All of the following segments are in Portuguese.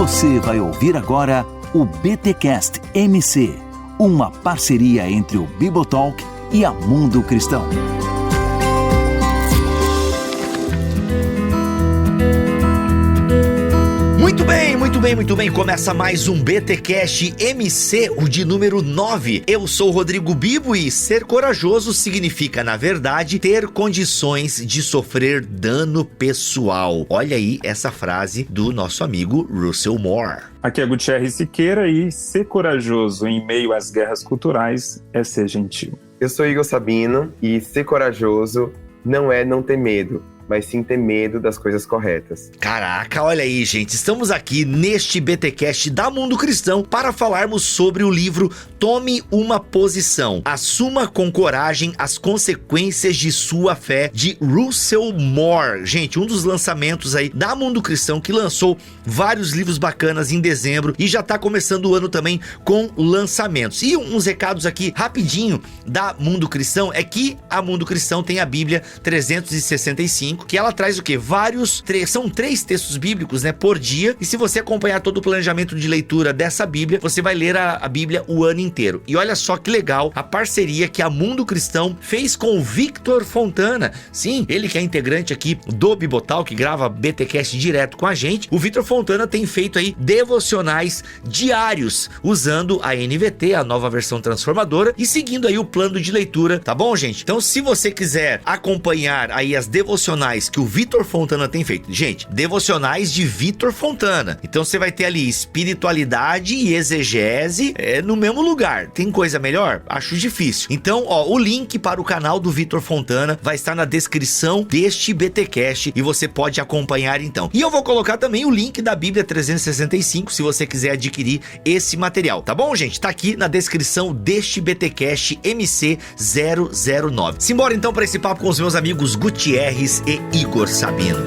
Você vai ouvir agora o BTcast MC, uma parceria entre o Bibotalk e a Mundo Cristão. Muito bem. Começa mais um BTcast MC, o de número 9. Eu sou o Rodrigo Bibo e ser corajoso significa, na verdade, ter condições de sofrer dano pessoal. Olha aí essa frase do nosso amigo Russell Moore. Aqui é Gutierrez Siqueira e ser corajoso em meio às guerras culturais é ser gentil. Eu sou Igor Sabino e ser corajoso não é não ter medo, mas sim ter medo das coisas corretas. Caraca, olha aí, gente. Estamos aqui neste BTcast da Mundo Cristão para falarmos sobre o livro Tome uma Posição. Assuma com coragem as consequências de sua fé, de Russell Moore. Gente, um dos lançamentos aí da Mundo Cristão, que lançou vários livros bacanas em dezembro e já tá começando o ano também com lançamentos. E uns recados aqui rapidinho da Mundo Cristão é que a Mundo Cristão tem a Bíblia 365, que ela traz o quê? São 3 textos bíblicos, né, por dia, e se você acompanhar todo o planejamento de leitura dessa Bíblia, você vai ler a Bíblia o ano inteiro. E olha só que legal a parceria que a Mundo Cristão fez com o Victor Fontana. Sim, ele que é integrante aqui do Bibotal, que grava BTcast direto com a gente. O Victor Fontana tem feito aí devocionais diários, usando a NVT, a nova versão transformadora, e seguindo aí o plano de leitura, tá bom, gente? Então, se você quiser acompanhar aí as devocionais que o Victor Fontana tem feito. Gente, devocionais de Victor Fontana. Então você vai ter ali espiritualidade e exegese no mesmo lugar. Tem coisa melhor? Acho difícil. Então, ó, o link para o canal do Victor Fontana vai estar na descrição deste BTcast e você pode acompanhar então. E eu vou colocar também o link da Bíblia 365 se você quiser adquirir esse material. Tá bom, gente? Tá aqui na descrição deste BTcast MC 009. Simbora então para esse papo com os meus amigos Gutierrez e Igor Sabino.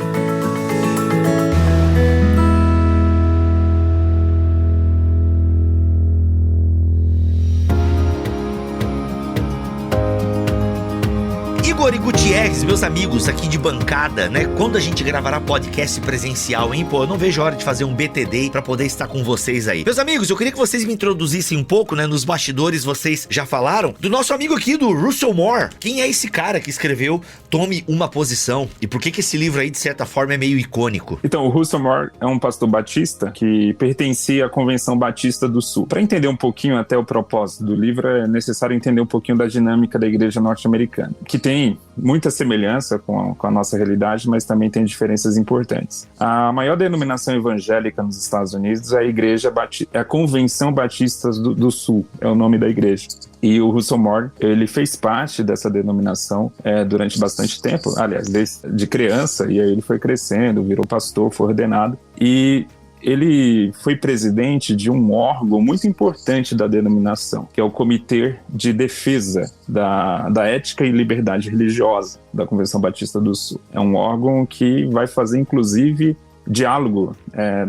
Igor e Gutierrez, meus amigos aqui de bancada, né? Quando a gente gravará podcast presencial, hein? Pô, eu não vejo a hora de fazer um BTD pra poder estar com vocês aí. Meus amigos, eu queria que vocês me introduzissem um pouco, né? Nos bastidores vocês já falaram do nosso amigo aqui, do Russell Moore. Quem é esse cara que escreveu Tome uma Posição? E por que esse livro aí, de certa forma, é meio icônico? Então, o Russell Moore é um pastor batista que pertencia à Convenção Batista do Sul. Para entender um pouquinho até o propósito do livro, é necessário entender um pouquinho da dinâmica da igreja norte-americana, que tem muita semelhança com a nossa realidade, mas também tem diferenças importantes. A maior denominação evangélica nos Estados Unidos é a Convenção Batista do Sul, é o nome da igreja. E o Russell Moore, ele fez parte dessa denominação durante bastante tempo, aliás, desde criança, e aí ele foi crescendo, virou pastor, foi ordenado, e ele foi presidente de um órgão muito importante da denominação, que é o Comitê de Defesa da Ética e Liberdade Religiosa da Convenção Batista do Sul. É um órgão que vai fazer, inclusive, diálogo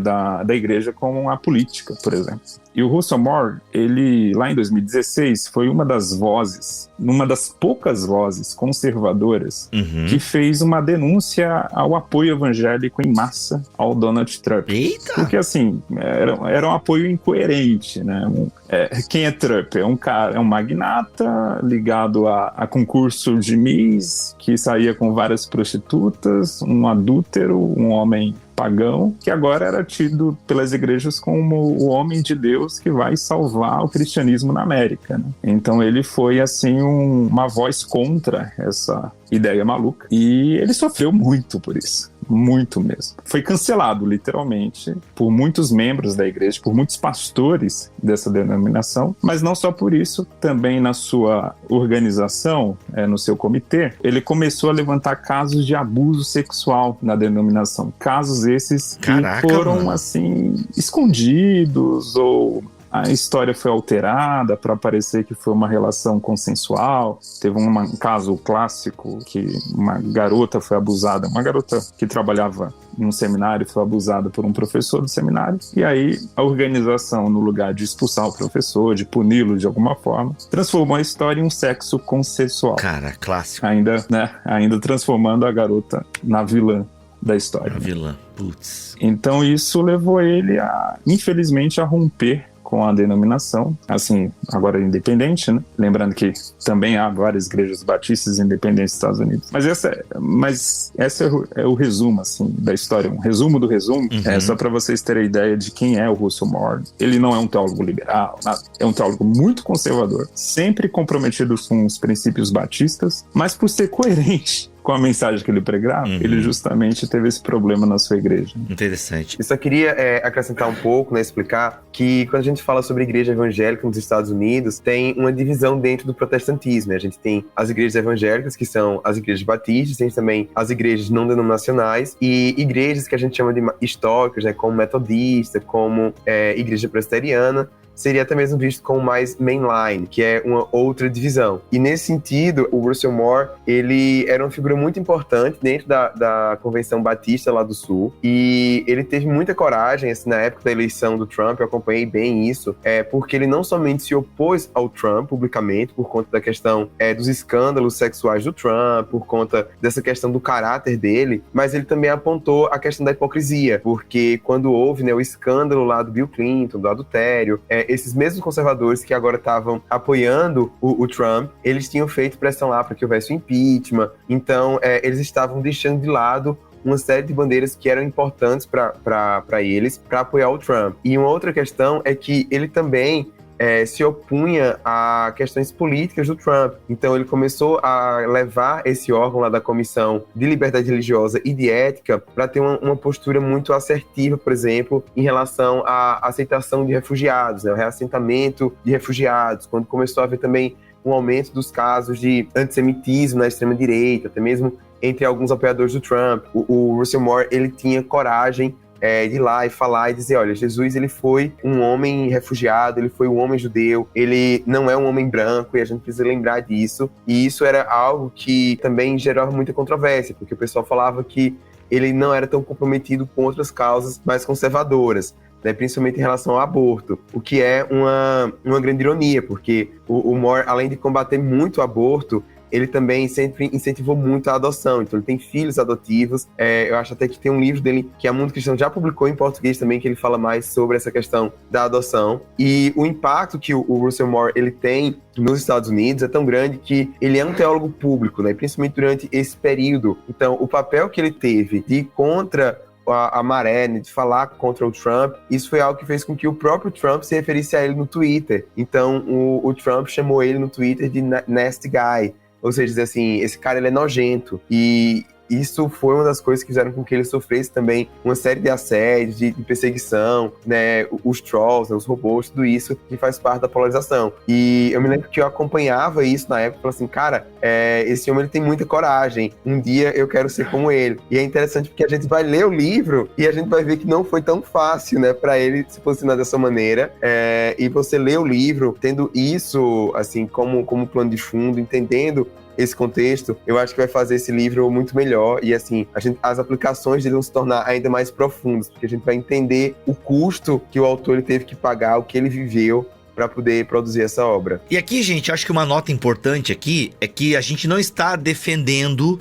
da igreja com a política, por exemplo. E o Russell Moore, ele, lá em 2016, foi uma das poucas vozes conservadoras que fez uma denúncia ao apoio evangélico em massa ao Donald Trump. Eita! Porque, assim, era um apoio incoerente, né? Quem é Trump? É um magnata ligado a concurso de Miss, que saía com várias prostitutas, um adúltero, um homem pagão, que agora era tido pelas igrejas como o homem de Deus que vai salvar o cristianismo na América, né? Então ele foi, assim, uma voz contra essa ideia maluca, e ele sofreu muito por isso, muito mesmo. Foi cancelado, literalmente, por muitos membros da igreja, por muitos pastores dessa denominação, mas não só por isso, também na sua organização, no seu comitê, ele começou a levantar casos de abuso sexual na denominação, casos esses que foram, assim, escondidos, ou a história foi alterada para parecer que foi uma relação consensual. Teve um caso clássico que uma garota foi abusada, uma garota que trabalhava em um seminário foi abusada por um professor do seminário, e aí a organização, no lugar de expulsar o professor, de puni-lo de alguma forma, transformou a história em um sexo consensual. Cara, clássico. Ainda transformando a garota na vilã da história. A vilã, putz. Então isso levou ele infelizmente, a romper com a denominação, assim, agora independente, né? Lembrando que também há várias igrejas batistas independentes nos Estados Unidos. Mas essa é o resumo, assim, da história. Um resumo do resumo. É só para vocês terem ideia de quem é o Russell Moore. Ele não é um teólogo liberal, nada. É um teólogo muito conservador, sempre comprometido com os princípios batistas, mas por ser coerente com a mensagem que ele pregava, ele justamente teve esse problema na sua igreja. Interessante. Eu só queria acrescentar um pouco, né, explicar que quando a gente fala sobre igreja evangélica nos Estados Unidos, tem uma divisão dentro do protestantismo. A gente tem as igrejas evangélicas, que são as igrejas batistas, tem também as igrejas não denominacionais e igrejas que a gente chama de históricas, né, como metodista, como igreja presbiteriana, seria até mesmo visto como mais mainline, que é uma outra divisão. E nesse sentido, o Russell Moore, ele era uma figura muito importante dentro da Convenção Batista lá do Sul, e ele teve muita coragem, assim, na época da eleição do Trump, eu acompanhei bem isso, porque ele não somente se opôs ao Trump publicamente, por conta da questão dos escândalos sexuais do Trump, por conta dessa questão do caráter dele, mas ele também apontou a questão da hipocrisia, porque quando houve, né, o escândalo lá do Bill Clinton, do adultério, esses mesmos conservadores que agora estavam apoiando o Trump, eles tinham feito pressão lá para que houvesse o impeachment, então eles estavam deixando de lado uma série de bandeiras que eram importantes para eles, para apoiar o Trump. E uma outra questão é que ele também se opunha a questões políticas do Trump. Então ele começou a levar esse órgão lá da Comissão de Liberdade Religiosa e de Ética para ter uma postura muito assertiva, por exemplo, em relação à aceitação de refugiados, né, o reassentamento de refugiados, quando começou a haver também um aumento dos casos de antissemitismo na extrema-direita, até mesmo entre alguns apoiadores do Trump. O Russell Moore, ele tinha coragem de ir lá e falar e dizer, olha, Jesus, ele foi um homem refugiado, ele foi um homem judeu, ele não é um homem branco e a gente precisa lembrar disso. E isso era algo que também gerava muita controvérsia, porque o pessoal falava que ele não era tão comprometido com outras causas mais conservadoras, né, principalmente em relação ao aborto, o que é uma grande ironia, porque o Moore, além de combater muito o aborto, ele também sempre incentivou muito a adoção. Então ele tem filhos adotivos. Eu acho até que tem um livro dele que a Mundo Cristão já publicou em português também, que ele fala mais sobre essa questão da adoção. E o impacto que o Russell Moore ele tem nos Estados Unidos é tão grande que ele é um teólogo público, né? Principalmente durante esse período. Então o papel que ele teve de ir contra a maré, né, de falar contra o Trump, isso foi algo que fez com que o próprio Trump se referisse a ele no Twitter. Então o Trump chamou ele no Twitter de nasty guy. Ou seja, dizer assim, esse cara ele é nojento. E isso foi uma das coisas que fizeram com que ele sofresse também uma série de assédios, de perseguição, né? Os trolls, né? Os robôs, tudo isso que faz parte da polarização. E eu me lembro que eu acompanhava isso na época, falando assim, cara, esse homem ele tem muita coragem. Um dia eu quero ser como ele. E é interessante porque a gente vai ler o livro e a gente vai ver que não foi tão fácil, né? Pra ele se posicionar dessa maneira. E você lê o livro tendo isso, assim, como plano de fundo, entendendo esse contexto, eu acho que vai fazer esse livro muito melhor e assim, as aplicações dele vão se tornar ainda mais profundas, porque a gente vai entender o custo que o autor ele teve que pagar, o que ele viveu para poder produzir essa obra. E aqui, gente, acho que uma nota importante aqui é que a gente não está defendendo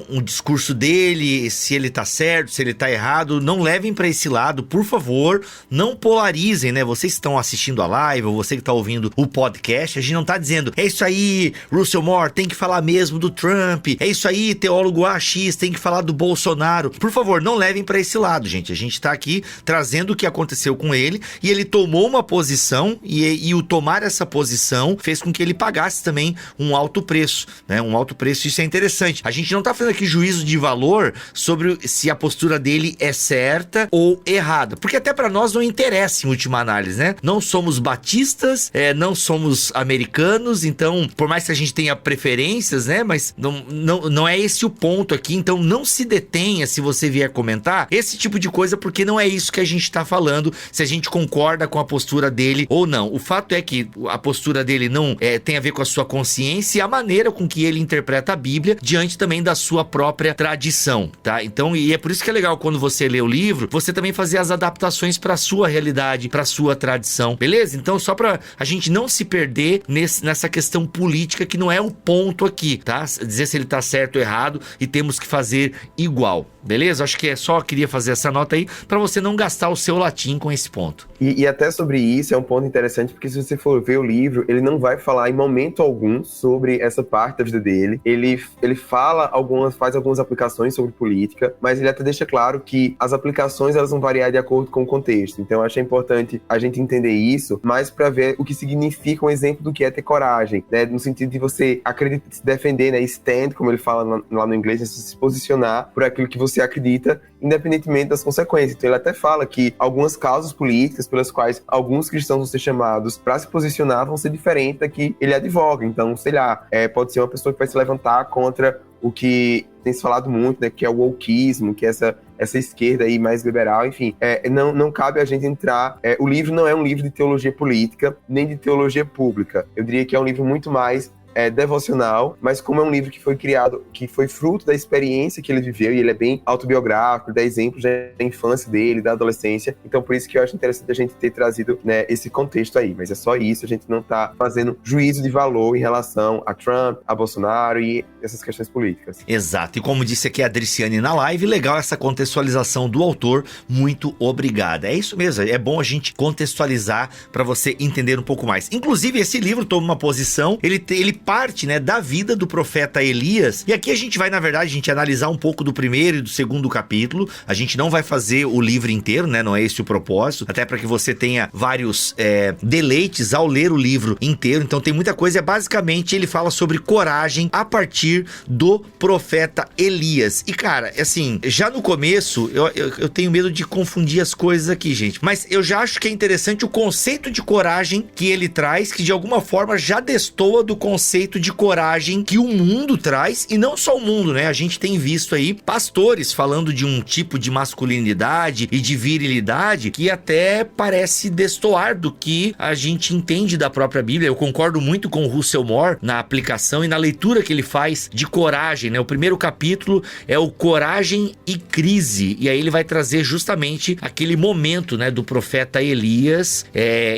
um discurso dele, se ele tá certo, se ele tá errado. Não levem para esse lado, por favor, não polarizem, né? Vocês que estão assistindo a live, ou você que tá ouvindo o podcast, a gente não tá dizendo, é isso aí, Russell Moore, tem que falar mesmo do Trump, é isso aí, teólogo AX, tem que falar do Bolsonaro. Por favor, não levem para esse lado, gente. A gente tá aqui trazendo o que aconteceu com ele, e ele tomou uma posição, e o tomar essa posição fez com que ele pagasse também um alto preço, né? Um alto preço, isso é interessante. A gente não tá fazendo aqui juízo de valor sobre se a postura dele é certa ou errada, porque até pra nós não interessa em última análise, né? Não somos batistas, não somos americanos, então, por mais que a gente tenha preferências, né? Mas não é esse o ponto aqui, então não se detenha se você vier comentar esse tipo de coisa, porque não é isso que a gente tá falando, se a gente concorda com a postura dele ou não. O fato é que a postura dele não tem a ver com a sua consciência e a maneira com que ele interpreta a Bíblia diante também da sua própria tradição, tá? Então, e é por isso que é legal quando você lê o livro, você também fazer as adaptações para a sua realidade, para a sua tradição, beleza? Então, só para a gente não se perder nessa questão política que não é o ponto aqui, tá? Dizer se ele tá certo ou errado e temos que fazer igual, beleza? Acho que queria fazer essa nota aí para você não gastar o seu latim com esse ponto. E até sobre isso é um ponto interessante, porque se você for ver o livro, ele não vai falar em momento algum sobre essa parte da vida dele. Ele faz algumas aplicações sobre política, mas ele até deixa claro que as aplicações elas vão variar de acordo com o contexto. Então eu acho importante a gente entender isso, mas para ver o que significa um exemplo do que é ter coragem, né? No sentido de você acreditar, se defender, né? Stand, como ele fala lá no inglês, é se posicionar por aquilo que você acredita, independentemente das consequências. Então ele até fala que algumas causas políticas pelas quais alguns cristãos vão ser chamados para se posicionar vão ser diferentes da que ele advoga. Então, sei lá, pode ser uma pessoa que vai se levantar contra o que tem se falado muito, né, que é o wokeismo, que é essa esquerda aí mais liberal, enfim. Não cabe a gente entrar... o livro não é um livro de teologia política, nem de teologia pública. Eu diria que é um livro muito mais devocional, mas como é um livro que foi criado, que foi fruto da experiência que ele viveu, e ele é bem autobiográfico, dá exemplos da infância dele, da adolescência, então por isso que eu acho interessante a gente ter trazido, né, esse contexto aí, mas é só isso, a gente não tá fazendo juízo de valor em relação a Trump, a Bolsonaro e essas questões políticas. Exato, e como disse aqui a Adriciane na live, legal essa contextualização do autor, muito obrigada. É isso mesmo, é bom a gente contextualizar para você entender um pouco mais. Inclusive, esse livro toma uma posição, ele parte, né, da vida do profeta Elias, e aqui a gente vai, na verdade, a gente analisar um pouco do primeiro e do segundo capítulo. A gente não vai fazer o livro inteiro, né, não é esse o propósito, até para que você tenha vários deleites ao ler o livro inteiro. Então tem muita coisa, basicamente ele fala sobre coragem a partir do profeta Elias. E cara, assim, já no começo eu tenho medo de confundir as coisas aqui, gente, mas eu já acho que é interessante o conceito de coragem que ele traz, que de alguma forma já destoa do conceito de coragem que o mundo traz, e não só o mundo, né? A gente tem visto aí pastores falando de um tipo de masculinidade e de virilidade que até parece destoar do que a gente entende da própria Bíblia. Eu concordo muito com o Russell Moore na aplicação e na leitura que ele faz de coragem, né? O primeiro capítulo é o Coragem e Crise, e aí ele vai trazer justamente aquele momento, né, do profeta Elias,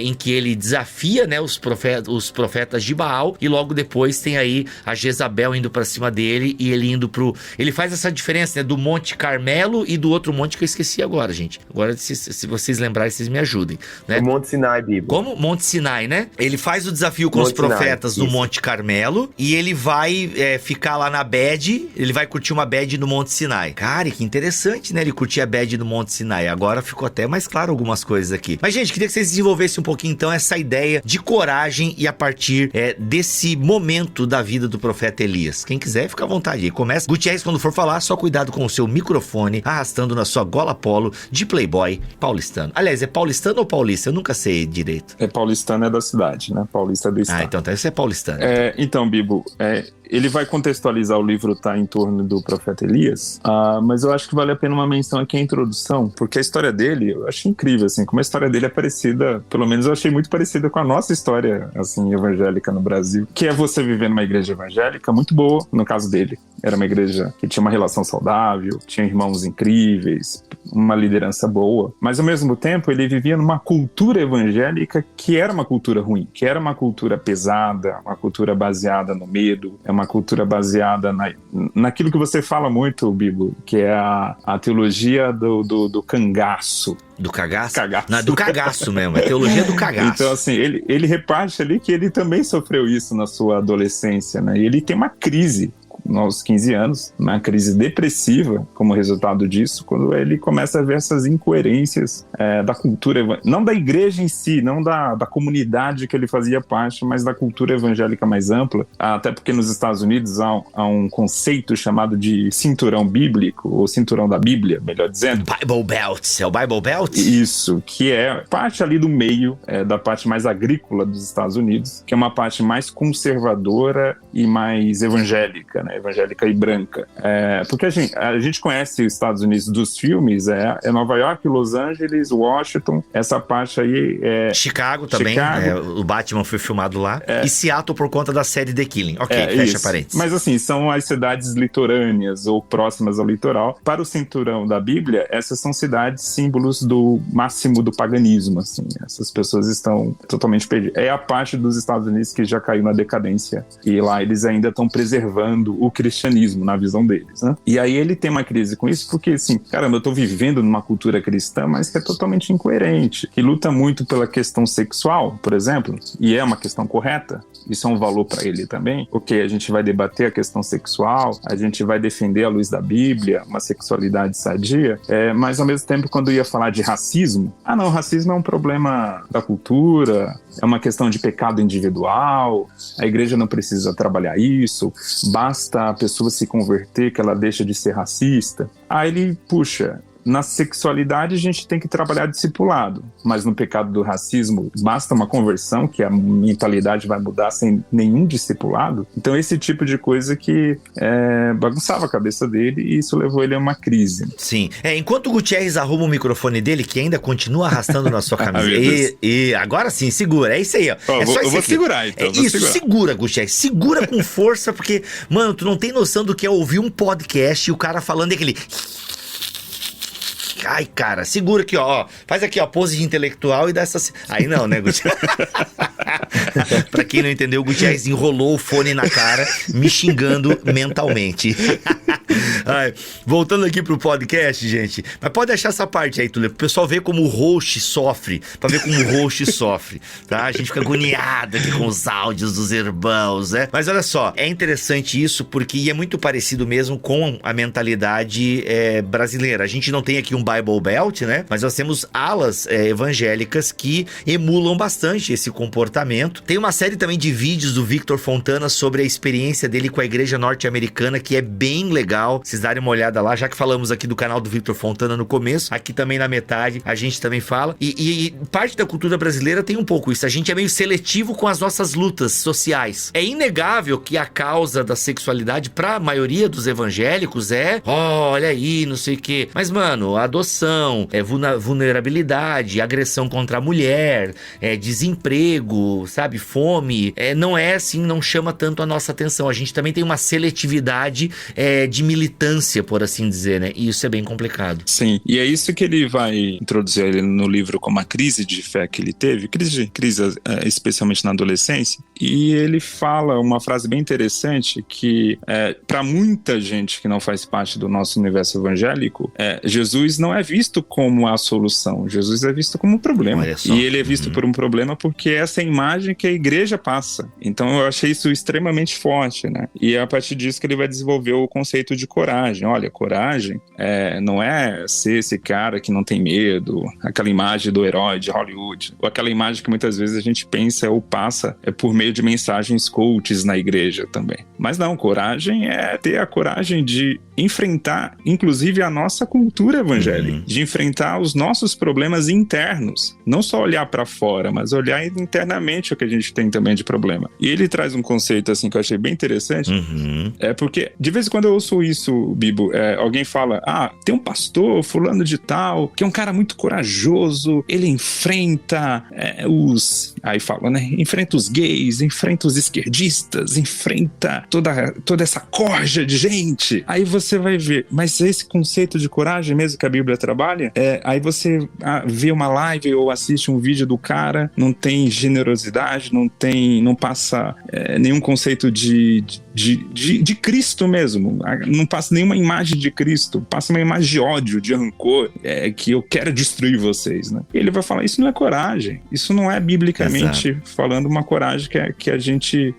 em que ele desafia, né, os profetas de Baal, e logo depois tem aí a Jezabel indo pra cima dele, e ele indo ele faz essa diferença, né, do Monte Carmelo e do outro monte que eu esqueci agora, gente. Agora, se vocês lembrarem, vocês me ajudem, né? O Monte Sinai, Bíblia. Como? Monte Sinai, né? Ele faz o desafio com Monte os profetas Sinai, do Monte Carmelo, e ele vai ficar lá na bed, ele vai curtir uma bed no Monte Sinai. Cara, que interessante, né? Ele curtir a bed no Monte Sinai. Agora ficou até mais claro algumas coisas aqui. Mas, gente, queria que vocês desenvolvessem um pouquinho, então, essa ideia de coragem e a partir desse momento da vida do profeta Elias. Quem quiser, fica à vontade aí. Começa. Gutierrez, quando for falar, só cuidado com o seu microfone, arrastando na sua gola polo de playboy paulistano. Aliás, é paulistano ou paulista? Eu nunca sei direito. Paulistano é da cidade, né? Paulista é do estado. Então isso é paulistano. Então, Bibo, ele vai contextualizar, o livro tá em torno do profeta Elias, mas eu acho que vale a pena uma menção aqui, a introdução, porque a história dele, eu acho incrível, assim, como a história dele é parecida, pelo menos eu achei muito parecida com a nossa história, assim, evangélica no Brasil, que é você viver numa igreja evangélica muito boa, no caso dele, era uma igreja que tinha uma relação saudável, tinha irmãos incríveis, uma liderança boa, mas ao mesmo tempo ele vivia numa cultura evangélica que era uma cultura ruim, que era uma cultura pesada, uma cultura baseada no medo, uma cultura baseada naquilo que você fala muito, Bibo, que é a teologia do cangaço. Do cagaço? Cagaço. Não, é do cagaço mesmo, é teologia do cagaço. Então, assim, ele reparte ali que ele também sofreu isso na sua adolescência, né? E ele tem uma crise aos 15 anos, uma crise depressiva como resultado disso, quando ele começa a ver essas incoerências da cultura, não da igreja em si, não da comunidade que ele fazia parte, mas da cultura evangélica mais ampla, até porque nos Estados Unidos há um conceito chamado de cinturão bíblico, ou cinturão da Bíblia, melhor dizendo. Bible Belt, é o Bible Belt? Isso, que é parte ali do meio, da parte mais agrícola dos Estados Unidos, que é uma parte mais conservadora e mais evangélica, né? Evangélica e branca. Porque a gente conhece os Estados Unidos dos filmes, é Nova York, Los Angeles, Washington, essa parte aí é... Chicago também, o Batman foi filmado lá. E Seattle por conta da série The Killing. Ok, fecha parênteses. Mas assim, são as cidades litorâneas ou próximas ao litoral. Para o cinturão da Bíblia, essas são cidades símbolos do máximo do paganismo, assim. Essas pessoas estão totalmente perdidas. É a parte dos Estados Unidos que já caiu na decadência. E lá eles ainda estão preservando o cristianismo, na visão deles, né? E aí ele tem uma crise com isso porque, assim, caramba, eu tô vivendo numa cultura cristã, mas que é totalmente incoerente. Que luta muito pela questão sexual, por exemplo, e é uma questão correta. Isso é um valor para ele também. Ok, a gente vai debater a questão sexual, a gente vai defender à luz da Bíblia uma sexualidade sadia, mas ao mesmo tempo, quando ia falar de racismo, não, racismo é um problema da cultura, é uma questão de pecado individual, a igreja não precisa trabalhar isso, basta a pessoa se converter que ela deixa de ser racista. Aí ele, puxa, na sexualidade a gente tem que trabalhar discipulado, mas no pecado do racismo basta uma conversão que a mentalidade vai mudar sem nenhum discipulado. Então esse tipo de coisa que bagunçava a cabeça dele e isso levou ele a uma crise. Sim, enquanto o Gutierrez arruma o microfone dele, que ainda continua arrastando na sua camisa, e agora sim, segura, é isso aí, ó. Eu vou segurar então. Segura, Gutierrez, segura com força, porque, mano, tu não tem noção do que é ouvir um podcast e o cara falando aquele... Ai, cara, segura aqui, ó. Faz aqui, ó, pose de intelectual e dá essa... Aí não, né, Gutierrez? Pra quem não entendeu, o Gutierrez enrolou o fone na cara, me xingando mentalmente. Ai, voltando aqui pro podcast, gente. Mas pode deixar essa parte aí, Túlio, pro pessoal ver como o host sofre. Pra ver como o host sofre, tá? A gente fica agoniado aqui com os áudios dos irmãos, né? Mas olha só, é interessante isso porque é muito parecido mesmo com a mentalidade brasileira. A gente não tem aqui um Bible Belt, né? Mas nós temos alas evangélicas que emulam bastante esse comportamento. Tem uma série também de vídeos do Victor Fontana sobre a experiência dele com a igreja norte-americana, que é bem legal. Vocês darem uma olhada lá, já que falamos aqui do canal do Victor Fontana no começo, aqui também na metade a gente também fala. E parte da cultura brasileira tem um pouco isso. A gente é meio seletivo com as nossas lutas sociais. É inegável que a causa da sexualidade pra maioria dos evangélicos olha aí, não sei o quê. Mas, mano, adoção, vulnerabilidade, agressão contra a mulher, desemprego, sabe, fome, não é assim, não chama tanto a nossa atenção. A gente também tem uma seletividade de militância, por assim dizer, né? E isso é bem complicado. Sim, e é isso que ele vai introduzir ele no livro como a crise de fé que ele teve, crise especialmente na adolescência, e ele fala uma frase bem interessante que para muita gente que não faz parte do nosso universo evangélico, Jesus não é visto como a solução, Jesus é visto como um problema. E ele é visto por um problema porque essa é a imagem que a igreja passa. Então eu achei isso extremamente forte, né? E é a partir disso que ele vai desenvolver o conceito de coragem. Olha, coragem não é ser esse cara que não tem medo, aquela imagem do herói de Hollywood, ou aquela imagem que muitas vezes a gente pensa ou passa por meio de mensagens coaches na igreja também. Mas não, coragem é ter a coragem de enfrentar, inclusive, a nossa cultura evangélica, de enfrentar os nossos problemas internos, não só olhar para fora, mas olhar internamente o que a gente tem também de problema. E ele traz um conceito assim que eu achei bem interessante, porque de vez em quando eu ouço isso, Bibo, alguém fala, tem um pastor fulano de tal, que é um cara muito corajoso, ele enfrenta aí fala, né, enfrenta os gays, enfrenta os esquerdistas, enfrenta toda essa corja de gente. Aí você vai ver, mas esse conceito de coragem mesmo que a Bíblia trabalha, aí você vê uma live ou assiste um vídeo do cara, não tem generosidade, não passa nenhum conceito de Cristo mesmo, não passa nenhuma imagem de Cristo, passa uma imagem de ódio, de rancor, que eu quero destruir vocês, né? E ele vai falar, isso não é coragem, isso não é biblicamente falando uma coragem que a gente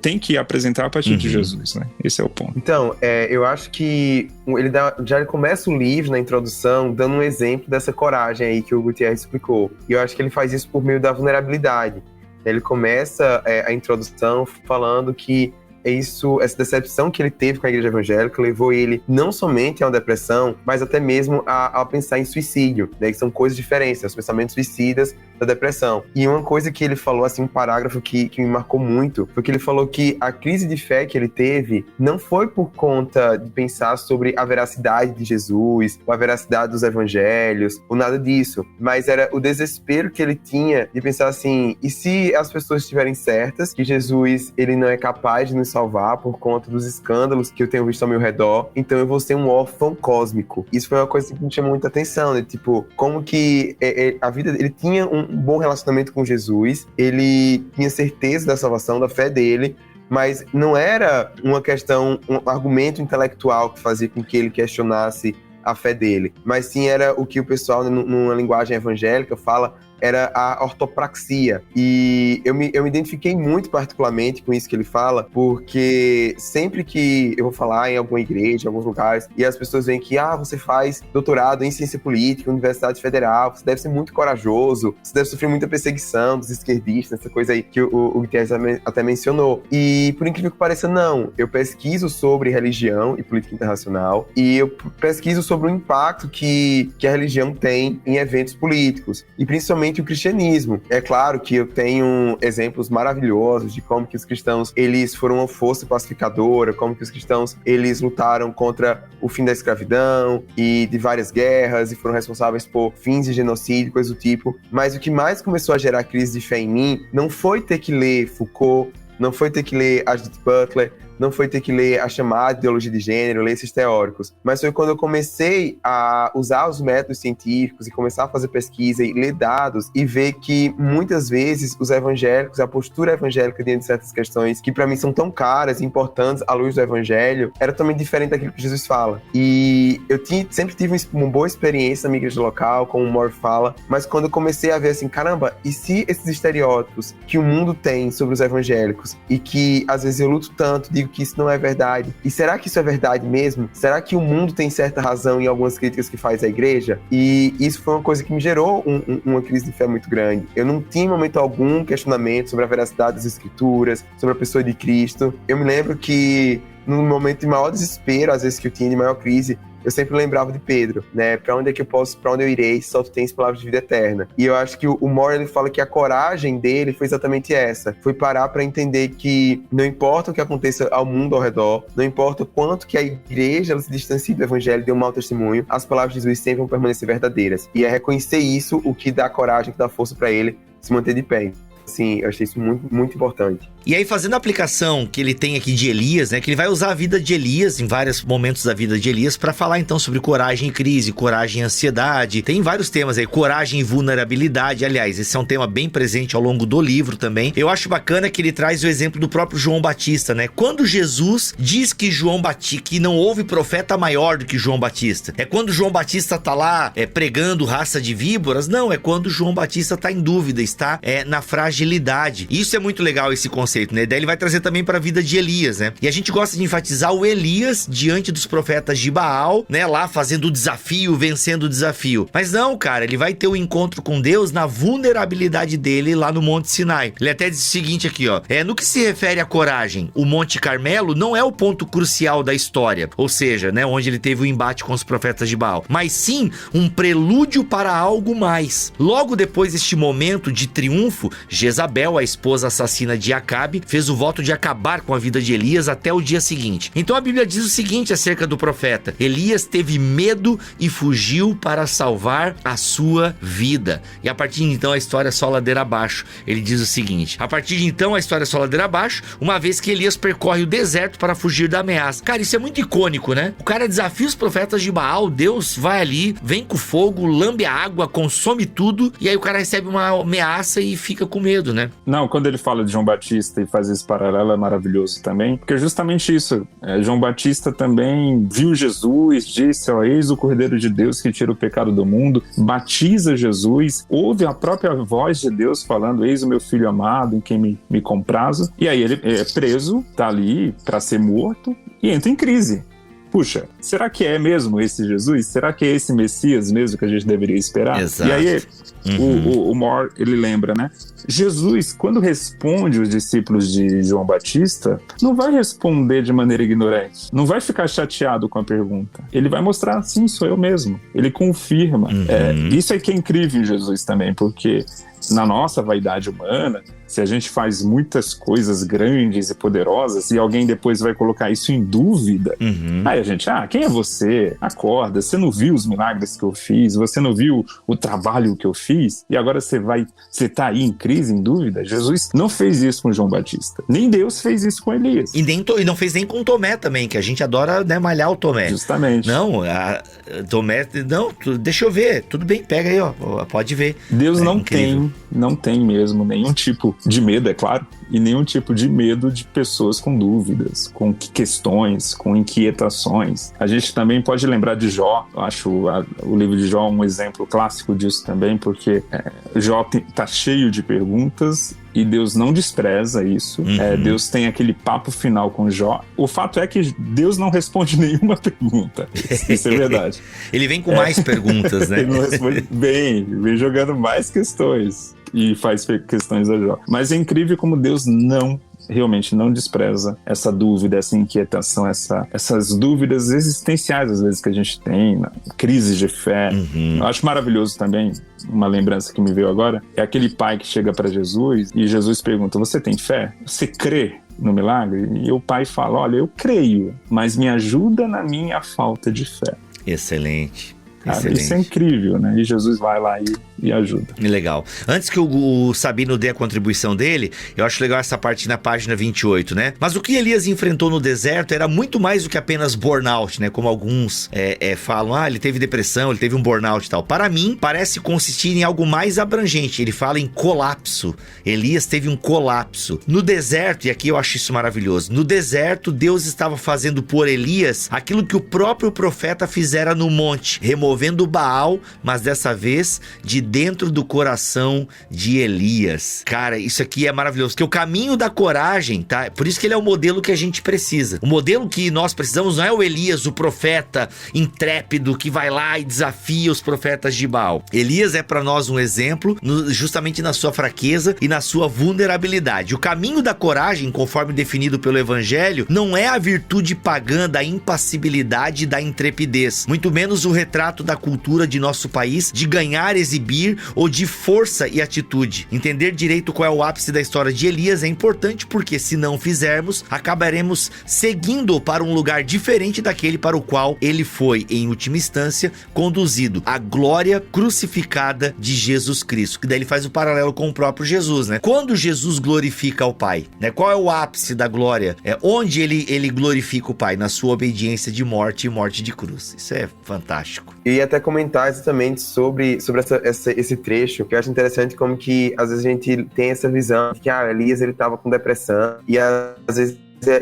tem que apresentar a partir de Jesus, né? Esse é o ponto. Então, eu acho que ele começa o livro na introdução dando um exemplo dessa coragem aí que o Gutierrez explicou, e eu acho que ele faz isso por meio da vulnerabilidade. Ele começa a introdução falando que essa decepção que ele teve com a igreja evangélica levou ele não somente a uma depressão, mas até mesmo a pensar em suicídio, né? Que são coisas diferentes. Os pensamentos suicidas da depressão. E uma coisa que ele falou, assim, um parágrafo que me marcou muito, foi que ele falou que a crise de fé que ele teve não foi por conta de pensar sobre a veracidade de Jesus, ou a veracidade dos evangelhos, ou nada disso, mas era o desespero que ele tinha de pensar assim, e se as pessoas estiverem certas, que Jesus, ele não é capaz de nos salvar por conta dos escândalos que eu tenho visto ao meu redor, então eu vou ser um órfão cósmico. Isso foi uma coisa que me chamou muita atenção, né? Tipo, como que a vida, ele tinha um bom relacionamento com Jesus, ele tinha certeza da salvação, da fé dele, mas não era uma questão, um argumento intelectual que fazia com que ele questionasse a fé dele, mas sim era o que o pessoal, numa linguagem evangélica, fala, era a ortopraxia. E eu me identifiquei muito particularmente com isso que ele fala, porque sempre que eu vou falar em alguma igreja, em alguns lugares, e as pessoas veem que, você faz doutorado em ciência política, Universidade Federal, você deve ser muito corajoso, você deve sofrer muita perseguição dos esquerdistas, essa coisa aí que o Guterres até mencionou. E, por incrível que pareça, não. Eu pesquiso sobre religião e política internacional, e eu pesquiso sobre o impacto que a religião tem em eventos políticos, e principalmente o cristianismo. É claro que eu tenho exemplos maravilhosos de como que os cristãos, eles foram uma força pacificadora, como que os cristãos, eles lutaram contra o fim da escravidão e de várias guerras e foram responsáveis por fins de genocídio, coisa do tipo. Mas o que mais começou a gerar crise de fé em mim não foi ter que ler Foucault, não foi ter que ler Judith Butler, não foi ter que ler a chamada ideologia de gênero, ler esses teóricos, mas foi quando eu comecei a usar os métodos científicos e começar a fazer pesquisa e ler dados e ver que muitas vezes os evangélicos, a postura evangélica diante de certas questões que para mim são tão caras e importantes à luz do evangelho, era também diferente daquilo que Jesus fala. E eu sempre tive uma boa experiência na minha igreja local, como o Moore fala, mas quando eu comecei a ver assim, caramba, e se esses estereótipos que o mundo tem sobre os evangélicos e que às vezes eu luto tanto, digo que isso não é verdade. E será que isso é verdade mesmo? Será que o mundo tem certa razão em algumas críticas que faz à igreja? E isso foi uma coisa que me gerou uma crise de fé muito grande. Eu não tinha em momento algum questionamento sobre a veracidade das escrituras, sobre a pessoa de Cristo. Eu me lembro que no momento de maior desespero, às vezes que eu tinha de maior crise, eu sempre lembrava de Pedro, né? Pra onde é que eu posso, pra onde eu irei, só tu tens palavras de vida eterna. E eu acho que o Moore, ele fala que a coragem dele foi exatamente essa. Foi parar pra entender que não importa o que aconteça ao mundo ao redor, não importa o quanto que a igreja ela se distancie do evangelho e dê um mau testemunho, as palavras de Jesus sempre vão permanecer verdadeiras. E é reconhecer isso o que dá coragem, que dá força pra ele se manter de pé. Assim, eu achei isso muito, muito importante. E aí, fazendo a aplicação que ele tem aqui de Elias, né? Que ele vai usar a vida de Elias em vários momentos da vida de Elias para falar então sobre coragem e crise, coragem e ansiedade. Tem vários temas aí, coragem e vulnerabilidade. Aliás, esse é um tema bem presente ao longo do livro também. Eu acho bacana que ele traz o exemplo do próprio João Batista, né? Quando Jesus diz que que não houve profeta maior do que João Batista. É quando João Batista tá lá pregando raça de víboras? Não, é quando João Batista tá em dúvida, está na fragilidade. Isso é muito legal, esse conceito, né? Daí ele vai trazer também para a vida de Elias, né? E a gente gosta de enfatizar o Elias diante dos profetas de Baal, né? Lá fazendo o desafio, vencendo o desafio. Mas não, cara, ele vai ter o encontro com Deus na vulnerabilidade dele lá no Monte Sinai. Ele até diz o seguinte aqui, ó. No que se refere à coragem, o Monte Carmelo não é o ponto crucial da história. Ou seja, né? Onde ele teve o embate com os profetas de Baal. Mas sim, um prelúdio para algo mais. Logo depois deste momento de triunfo, Jezabel, a esposa assassina de Acabe, fez o voto de acabar com a vida de Elias até o dia seguinte. Então a Bíblia diz o seguinte acerca do profeta: Elias teve medo e fugiu para salvar a sua vida. E a partir de então a história é só ladeira abaixo. Ele diz o seguinte: a partir de então a história é só ladeira abaixo, uma vez que Elias percorre o deserto para fugir da ameaça. Cara, isso é muito icônico, né? O cara desafia os profetas de Baal, Deus vai ali, vem com fogo, lambe a água, consome tudo, e aí o cara recebe uma ameaça e fica com medo, né? Não, quando ele fala de João Batista e faz esse paralelo é maravilhoso também, porque é justamente isso. João Batista também viu Jesus, disse, eis o Cordeiro de Deus que tira o pecado do mundo, batiza Jesus, ouve a própria voz de Deus falando, eis o meu filho amado em quem me comprazo, e aí ele é preso, tá ali para ser morto e entra em crise. Puxa, será que é mesmo esse Jesus? Será que é esse Messias mesmo que a gente deveria esperar? Exato. E aí o Moore, ele lembra, né? Jesus, quando responde os discípulos de João Batista, não vai responder de maneira ignorante. Não vai ficar chateado com a pergunta. Ele vai mostrar, sim, sou eu mesmo. Ele confirma. Isso é que é incrível em Jesus também, porque na nossa vaidade humana, se a gente faz muitas coisas grandes e poderosas e alguém depois vai colocar isso em dúvida, aí a gente, quem é você? Acorda, você não viu os milagres que eu fiz, você não viu o trabalho que eu fiz, e agora você tá aí em crise, em dúvida? Jesus não fez isso com João Batista, nem Deus fez isso com Elias. E não fez nem com Tomé também, que a gente adora, né, malhar o Tomé. Justamente. Não, Tomé, não, deixa eu ver, tudo bem, pega aí, ó, pode ver. Deus não tem mesmo nenhum tipo de medo, é claro, e nenhum tipo de medo de pessoas com dúvidas, com questões, com inquietações. A gente também pode lembrar de Jó. Eu acho o livro de Jó um exemplo clássico disso também, porque Jó tá cheio de perguntas e Deus não despreza isso. Deus tem aquele papo final com Jó. O fato é que Deus não responde nenhuma pergunta. Isso é verdade. Ele vem com mais perguntas, né? Ele não responde bem, vem jogando mais questões e faz questões a Jó. Mas é incrível como Deus realmente não despreza essa dúvida, essa inquietação, essas dúvidas existenciais às vezes que a gente tem, crises de fé. Eu acho maravilhoso também, uma lembrança que me veio agora, é aquele pai que chega para Jesus e Jesus pergunta: você tem fé? Você crê no milagre? E o pai fala: olha, eu creio, mas me ajuda na minha falta de fé. Excelente. Isso é incrível, né? E Jesus vai lá e ajuda. Legal. Antes que o Sabino dê a contribuição dele, eu acho legal essa parte na página 28, né? Mas o que Elias enfrentou no deserto era muito mais do que apenas burnout, né? Como alguns falam, ele teve depressão, ele teve um burnout e tal. Para mim, parece consistir em algo mais abrangente. Ele fala em colapso. Elias teve um colapso. No deserto, e aqui eu acho isso maravilhoso, no deserto, Deus estava fazendo por Elias aquilo que o próprio profeta fizera no monte, removendo Baal, mas dessa vez de dentro do coração de Elias. Cara, isso aqui é maravilhoso, porque o caminho da coragem, tá? Por isso que ele é o modelo que a gente precisa. O modelo que nós precisamos não é o Elias, o profeta intrépido que vai lá e desafia os profetas de Baal. Elias é para nós um exemplo, justamente na sua fraqueza e na sua vulnerabilidade. O caminho da coragem, conforme definido pelo Evangelho, não é a virtude pagã da impassibilidade e da intrepidez, muito menos o retrato da cultura de nosso país de ganhar, exibir ou de força e atitude. Entender direito qual é o ápice da história de Elias é importante, porque se não fizermos, acabaremos seguindo para um lugar diferente daquele para o qual ele foi, em última instância, conduzido, a glória crucificada de Jesus Cristo, que daí ele faz o paralelo com o próprio Jesus, né? Quando Jesus glorifica o Pai, né? Qual é o ápice da glória? É onde ele glorifica o Pai, na sua obediência de morte e morte de cruz. Isso é fantástico. E até comentar exatamente sobre esse trecho, que eu acho interessante como que às vezes a gente tem essa visão de que Elias ele estava com depressão e às vezes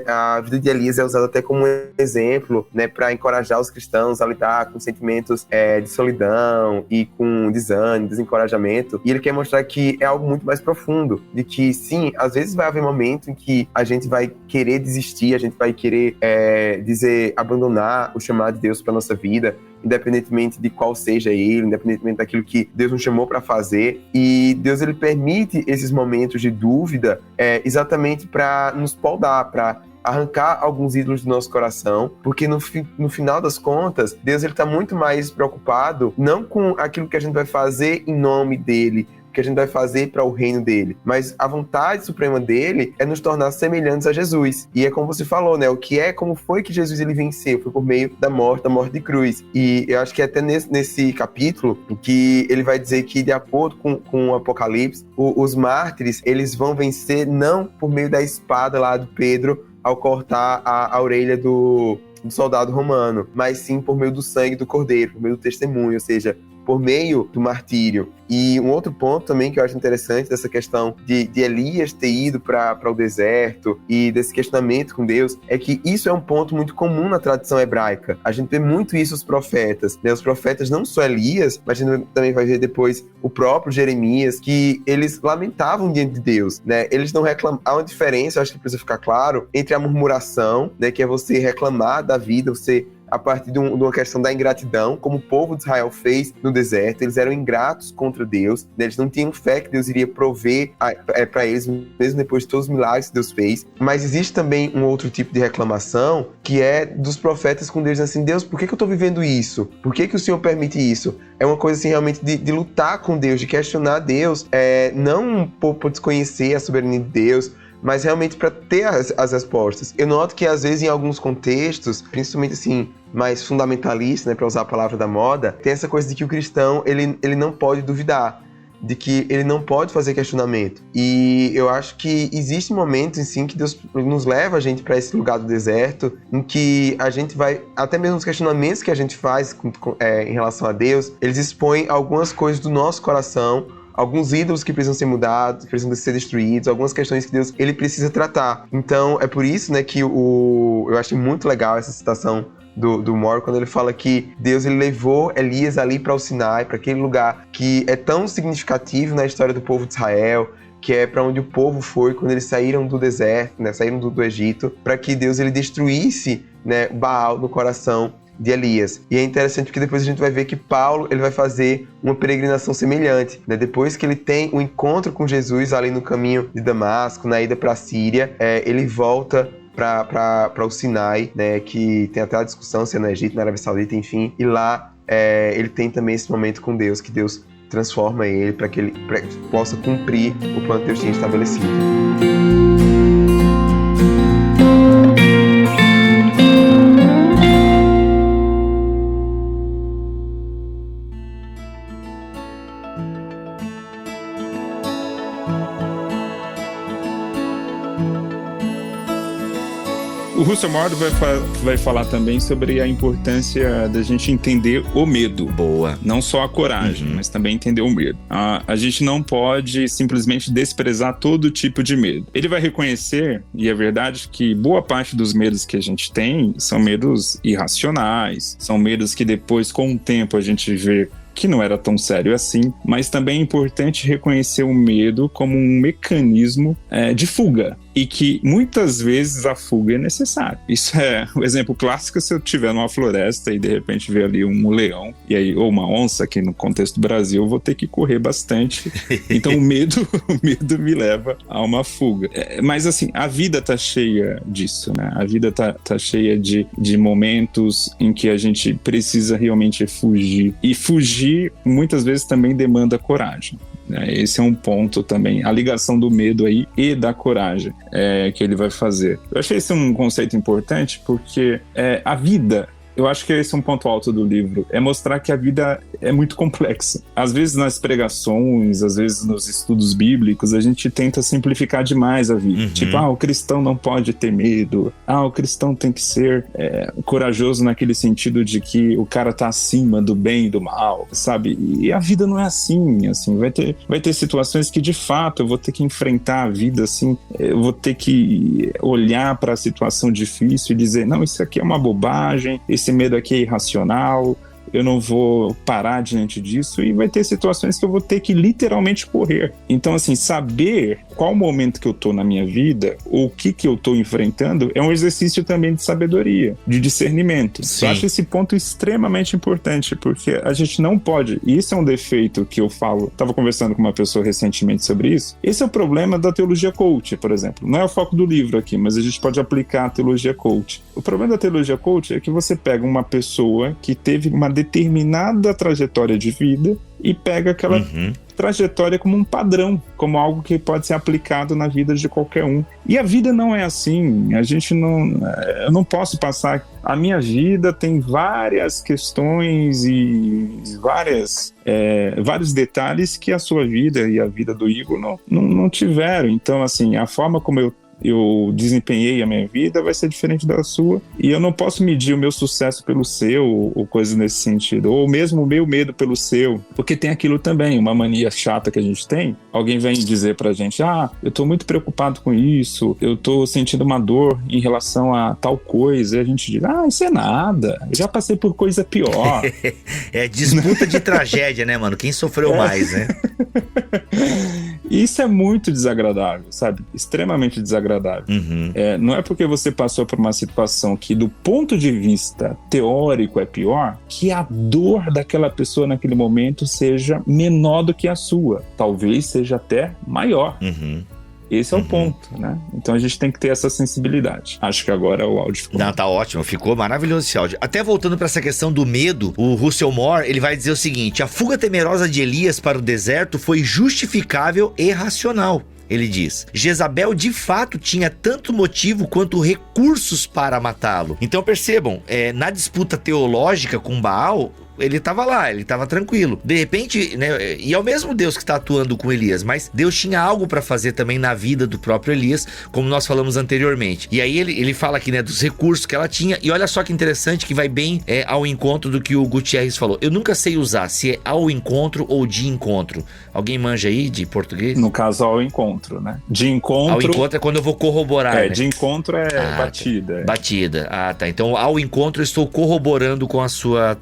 a vida de Elias é usada até como um exemplo, né, para encorajar os cristãos a lidar com sentimentos de solidão e com desânimo, desencorajamento. E ele quer mostrar que é algo muito mais profundo, de que sim, às vezes vai haver momento em que a gente vai querer desistir, a gente vai querer abandonar o chamado de Deus para nossa vida, independentemente de qual seja ele, independentemente daquilo que Deus nos chamou para fazer. E Deus ele permite esses momentos de dúvida exatamente para nos podar, para arrancar alguns ídolos do nosso coração, porque no final das contas, Deus ele está muito mais preocupado não com aquilo que a gente vai fazer em nome dele, que a gente vai fazer para o reino dele, mas a vontade suprema dele é nos tornar semelhantes a Jesus. E é como você falou, né? Como foi que Jesus ele venceu? Foi por meio da morte de cruz. E eu acho que até nesse capítulo que ele vai dizer que, de acordo com o Apocalipse, os mártires, eles vão vencer não por meio da espada lá do Pedro ao cortar a orelha do soldado romano, mas sim por meio do sangue do cordeiro, por meio do testemunho, ou seja, por meio do martírio. E um outro ponto também que eu acho interessante dessa questão de Elias ter ido para o deserto e desse questionamento com Deus, é que isso é um ponto muito comum na tradição hebraica. A gente vê muito isso nos profetas, né? Os profetas, não só Elias, mas a gente também vai ver depois o próprio Jeremias, que eles lamentavam diante de Deus, né? Eles não reclamam. Há uma diferença, eu acho que precisa ficar claro, entre a murmuração, né, que é você reclamar da vida, você a partir de uma questão da ingratidão, como o povo de Israel fez no deserto. Eles eram ingratos contra Deus, né? Eles não tinham fé que Deus iria prover para eles, mesmo depois de todos os milagres que Deus fez. Mas existe também um outro tipo de reclamação, que é dos profetas com Deus, assim, Deus, por que eu estou vivendo isso? Por que o Senhor permite isso? É uma coisa assim, realmente, de lutar com Deus, de questionar Deus, não por desconhecer a soberania de Deus, mas realmente para ter as respostas. Eu noto que, às vezes, em alguns contextos, principalmente assim, mais fundamentalista, né, para usar a palavra da moda, tem essa coisa de que o cristão, ele não pode duvidar, de que ele não pode fazer questionamento. E eu acho que existem momentos, sim, que Deus nos leva a gente para esse lugar do deserto, em que a gente vai, até mesmo os questionamentos que a gente faz em relação a Deus, eles expõem algumas coisas do nosso coração, alguns ídolos que precisam ser mudados, que precisam ser destruídos, algumas questões que Deus ele precisa tratar. Então, é por isso, né, que eu achei muito legal essa citação do Moore, quando ele fala que Deus ele levou Elias ali para o Sinai, para aquele lugar que é tão significativo na história do povo de Israel, que é para onde o povo foi quando eles saíram do deserto, né, saíram do Egito, para que Deus ele destruísse, né, Baal no coração de Elias. E é interessante porque depois a gente vai ver que Paulo ele vai fazer uma peregrinação semelhante, né? Depois que ele tem o encontro com Jesus ali no caminho de Damasco, na ida para a Síria, ele volta para o Sinai, né, que tem até a discussão se é no Egito, na Arábia Saudita, enfim, e lá ele tem também esse momento com Deus, que Deus transforma ele para que ele possa cumprir o plano que Deus tinha estabelecido. O Russell Moore vai falar também sobre a importância da gente entender o medo. Boa. Não só a coragem, mas também entender o medo. A gente não pode simplesmente desprezar todo tipo de medo. Ele vai reconhecer, e é verdade, que boa parte dos medos que a gente tem são medos irracionais, são medos que depois, com o tempo, a gente vê que não era tão sério assim, mas também é importante reconhecer o medo como um mecanismo de fuga, e que muitas vezes a fuga é necessária. Isso é o exemplo clássico se eu estiver numa floresta e de repente ver ali um leão, e aí, ou uma onça, aqui no contexto do Brasil, eu vou ter que correr bastante. Então o medo me leva a uma fuga. Mas assim, a vida tá cheia disso, né? A vida tá cheia de momentos em que a gente precisa realmente fugir. E fugir muitas vezes também demanda coragem. Esse é um ponto também, a ligação do medo aí e da coragem que ele vai fazer. Eu achei esse um conceito importante porque a vida, eu acho que esse é um ponto alto do livro, é mostrar que a vida é muito complexa. Às vezes nas pregações, às vezes nos estudos bíblicos, a gente tenta simplificar demais a vida. Tipo, o cristão não pode ter medo, o cristão tem que ser corajoso naquele sentido de que o cara tá acima do bem e do mal, sabe? E a vida não é assim, vai ter situações que de fato eu vou ter que enfrentar a vida, assim, eu vou ter que olhar para a situação difícil e dizer, não, isso aqui é uma bobagem, esse medo aqui é irracional, eu não vou parar diante disso, e vai ter situações que eu vou ter que literalmente correr. Então, assim, saber qual momento que eu tô na minha vida, ou o que eu tô enfrentando, é um exercício também de sabedoria, de discernimento. Sim. Eu acho esse ponto extremamente importante, porque a gente não pode, e isso é um defeito que eu falo, estava conversando com uma pessoa recentemente sobre isso, esse é o problema da teologia coach, por exemplo. Não é o foco do livro aqui, mas a gente pode aplicar a teologia coach. O problema da teologia coach é que você pega uma pessoa que teve uma determinada trajetória de vida e pega aquela trajetória como um padrão, como algo que pode ser aplicado na vida de qualquer um. E a vida não é assim. Eu não posso passar... A minha vida tem várias questões e vários detalhes que a sua vida e a vida do Igor não tiveram. Então, assim, a forma como eu desempenhei a minha vida vai ser diferente da sua, e eu não posso medir o meu sucesso pelo seu, ou coisas nesse sentido, ou mesmo o meu medo pelo seu, porque tem aquilo também, uma mania chata que a gente tem. Alguém vem dizer pra gente, eu tô muito preocupado com isso, eu tô sentindo uma dor em relação a tal coisa, e a gente diz, isso é nada, eu já passei por coisa pior. É disputa de tragédia, né, mano? Quem sofreu mais, né? Isso é muito desagradável, sabe? Extremamente desagradável. Não é porque você passou por uma situação que, do ponto de vista teórico, é pior, que a dor daquela pessoa naquele momento seja menor do que a sua. Talvez seja até maior. Esse é o ponto, né? Então a gente tem que ter essa sensibilidade. Acho que agora o áudio ficou... Não, tá ótimo, ficou maravilhoso esse áudio. Até voltando pra essa questão do medo, o Russell Moore, ele vai dizer o seguinte: a fuga temerosa de Elias para o deserto foi justificável e racional. Ele diz: Jezabel de fato tinha tanto motivo quanto recursos para matá-lo. Então percebam, na disputa teológica com Baal, ele estava lá, ele estava tranquilo. De repente, né, e é o mesmo Deus que está atuando com Elias, mas Deus tinha algo para fazer também na vida do próprio Elias, como nós falamos anteriormente. E aí ele fala aqui, né, dos recursos que ela tinha, e olha só que interessante, que vai bem ao encontro do que o Gutierrez falou. Eu nunca sei usar se é ao encontro ou de encontro. Alguém manja aí de português? No caso, ao encontro, né? De encontro... Ao encontro é quando eu vou corroborar, né? De encontro é batida. Batida. Ah, tá. Então, ao encontro eu estou corroborando com a sua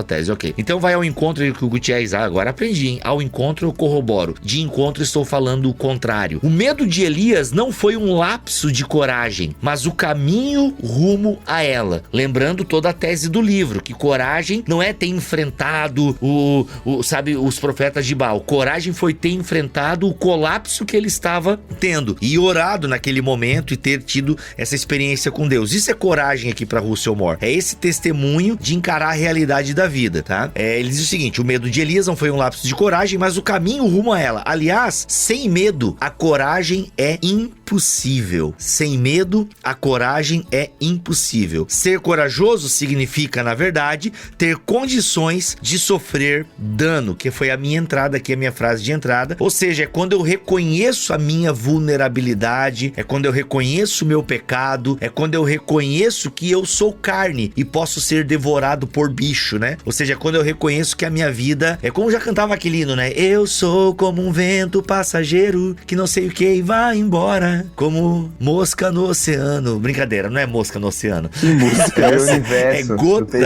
tese. Ok. Então vai ao encontro que o Gutierrez, agora aprendi, hein? Ao encontro eu corroboro. De encontro estou falando o contrário. O medo de Elias não foi um lapso de coragem, mas o caminho rumo a ela. Lembrando toda a tese do livro, que coragem não é ter enfrentado os profetas de Baal. Coragem foi ter enfrentado o colapso que ele estava tendo e orado naquele momento e ter tido essa experiência com Deus. Isso é coragem aqui para Russell Moore. É esse testemunho de encarar a realidade da vida, tá? Ele diz o seguinte: o medo de Elias não foi um lapso de coragem, mas o caminho rumo a ela. Aliás, sem medo, a coragem é impossível. Sem medo, a coragem é impossível. Ser corajoso significa, na verdade, ter condições de sofrer dano, que foi a minha entrada aqui, a minha frase de entrada. Ou seja, é quando eu reconheço a minha vulnerabilidade, é quando eu reconheço o meu pecado, é quando eu reconheço que eu sou carne e posso ser devorado por bicho, né? Ou seja, é quando eu reconheço que a minha vida é como já cantava aquele hino, né? Eu sou como um vento passageiro que não sei o que e vai embora, como mosca no oceano. Brincadeira, não é mosca no oceano. Que música é o universo, é gota.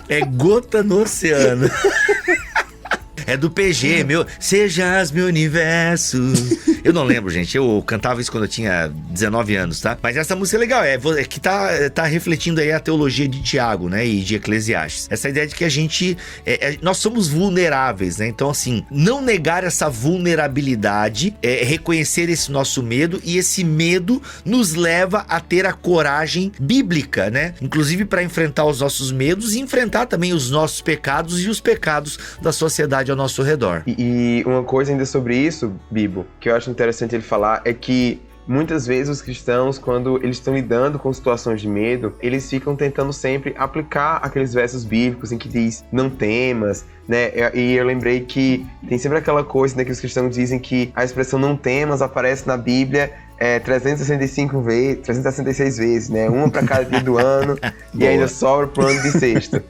É gota no oceano. É do PG, Sejas meu universo. Eu não lembro, gente. Eu cantava isso quando eu tinha 19 anos, tá? Mas essa música é legal. É que tá refletindo aí a teologia de Tiago, né? E de Eclesiastes. Essa ideia de que a gente... nós somos vulneráveis, né? Então, assim, não negar essa vulnerabilidade, reconhecer esse nosso medo. E esse medo nos leva a ter a coragem bíblica, né? Inclusive para enfrentar os nossos medos e enfrentar também os nossos pecados e os pecados da sociedade ao nosso redor. E uma coisa ainda sobre isso, Bibo, que eu acho interessante ele falar, é que muitas vezes os cristãos, quando eles estão lidando com situações de medo, eles ficam tentando sempre aplicar aqueles versos bíblicos em que diz, não temas, né? E eu lembrei que tem sempre aquela coisa, né, que os cristãos dizem que a expressão não temas aparece na Bíblia 366 vezes, né? Uma para cada dia do ano e ainda sobra pro ano bissexto.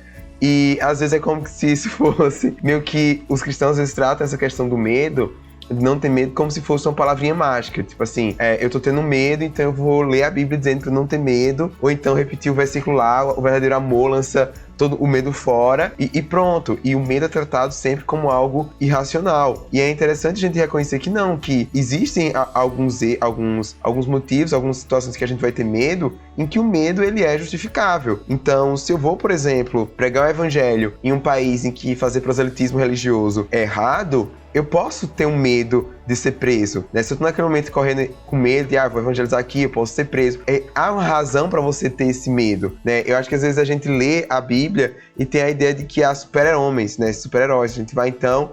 E às vezes é como se isso fosse meio que os cristãos às vezes tratam essa questão do medo, de não ter medo, como se fosse uma palavrinha mágica. Tipo assim, eu tô tendo medo, então eu vou ler a Bíblia dizendo pra não ter medo, ou então repetir o versículo lá, o verdadeiro amor lança todo o medo fora e pronto. E o medo é tratado sempre como algo irracional. E é interessante a gente reconhecer que não, que existem alguns motivos, algumas situações que a gente vai ter medo, em que o medo ele é justificável. Então, se eu vou, por exemplo, pregar o evangelho em um país em que fazer proselitismo religioso é errado, eu posso ter um medo de ser preso, né? Se eu tô naquele momento correndo com medo de, vou evangelizar aqui, eu posso ser preso. Há uma razão para você ter esse medo, né? Eu acho que às vezes a gente lê a Bíblia e tem a ideia de que há super-homens, né? Super-heróis. A gente vai então...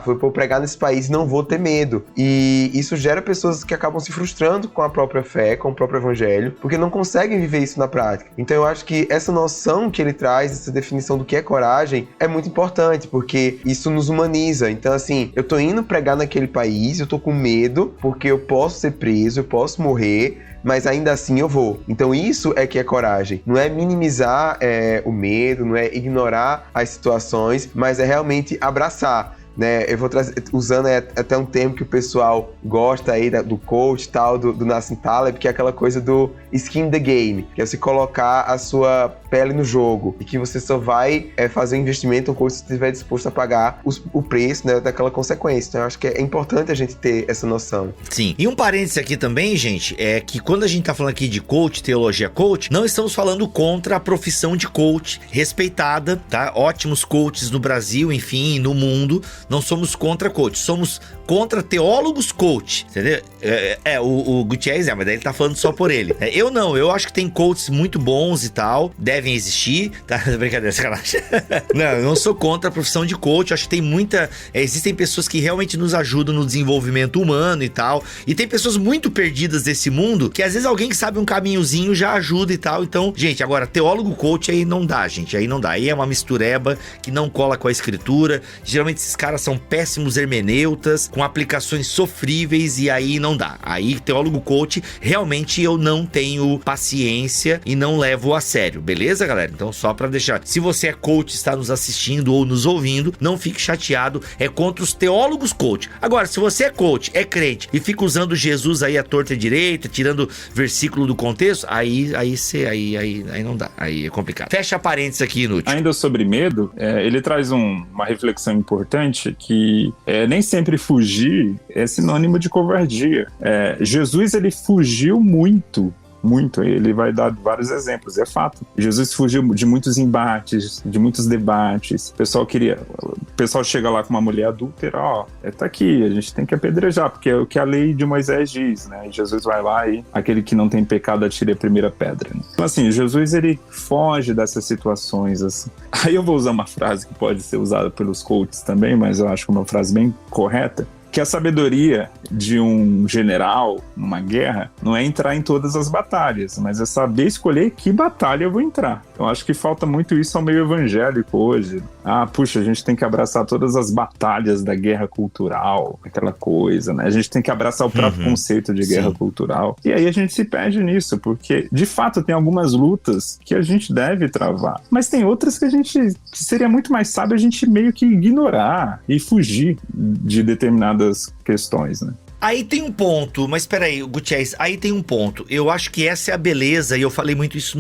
foi pra eu pregar nesse país, não vou ter medo. E isso gera pessoas que acabam se frustrando com a própria fé, com o próprio evangelho, porque não conseguem viver isso na prática. Então eu acho que essa noção que ele traz, essa definição do que é coragem, é muito importante, porque isso nos humaniza. Então assim, eu tô indo pregar naquele país, eu tô com medo, porque eu posso ser preso, eu posso morrer, mas ainda assim eu vou. Então isso é que é coragem. Não é minimizar o medo, não é ignorar as situações, mas é realmente abraçar. né? Eu vou trazer, usando até um termo que o pessoal gosta aí do coach e tal, do Nassim Taleb, que é aquela coisa do skin the game, que é você colocar a sua pele no jogo e que você só vai fazer um investimento quando você estiver disposto a pagar o preço, né, daquela consequência. Então eu acho que é importante a gente ter essa noção. Sim. E um parênteses aqui também, gente, é que quando a gente tá falando aqui de coach, teologia coach, não estamos falando contra a profissão de coach, respeitada, tá? Ótimos coaches no Brasil, enfim, no mundo. Não somos contra coach, somos contra teólogos coach, entendeu? O Gutierrez mas daí ele tá falando só por ele. Eu não, eu acho que tem coaches muito bons e tal, devem existir, tá? Brincadeira, sacanagem. Não, eu não sou contra a profissão de coach, eu acho que tem existem pessoas que realmente nos ajudam no desenvolvimento humano e tal, e tem pessoas muito perdidas desse mundo, que às vezes alguém que sabe um caminhozinho já ajuda e tal. Então, gente, agora, teólogo coach aí não dá, gente, aí não dá, aí é uma mistureba que não cola com a escritura. Geralmente esses caras são péssimos hermeneutas, com aplicações sofríveis, e aí não dá. Aí, teólogo coach, realmente eu não tenho paciência e não levo a sério, beleza, galera? Então, só pra deixar, se você é coach, está nos assistindo ou nos ouvindo, não fique chateado, é contra os teólogos coach. Agora, se você é coach, é crente e fica usando Jesus aí à torta e direita, tirando versículo do contexto, aí não dá, aí é complicado. Fecha parênteses aqui, Inútil. Ainda sobre medo, ele traz uma reflexão importante que nem sempre fugir é sinônimo de covardia. Jesus, ele fugiu muito, ele vai dar vários exemplos, é fato. Jesus fugiu de muitos embates, de muitos debates. O pessoal chega lá com uma mulher adúltera, tá aqui, a gente tem que apedrejar, porque é o que a lei de Moisés diz, né? E Jesus vai lá e aquele que não tem pecado atire a primeira pedra, né? Então, assim, Jesus, ele foge dessas situações, assim. Aí eu vou usar uma frase que pode ser usada pelos coaches também, mas eu acho que é uma frase bem correta, que a sabedoria de um general numa guerra não é entrar em todas as batalhas, mas é saber escolher que batalha eu vou entrar. Eu acho que falta muito isso ao meio evangélico hoje. Puxa, a gente tem que abraçar todas as batalhas da guerra cultural, aquela coisa, né? A gente tem que abraçar o próprio conceito de guerra cultural. E aí a gente se perde nisso, porque, de fato, tem algumas lutas que a gente deve travar, mas tem outras que que seria muito mais sábio a gente meio que ignorar e fugir de determinadas questões, né? Aí tem um ponto, mas peraí, Gutierrez, aí tem um ponto. Eu acho que essa é a beleza, e eu falei muito isso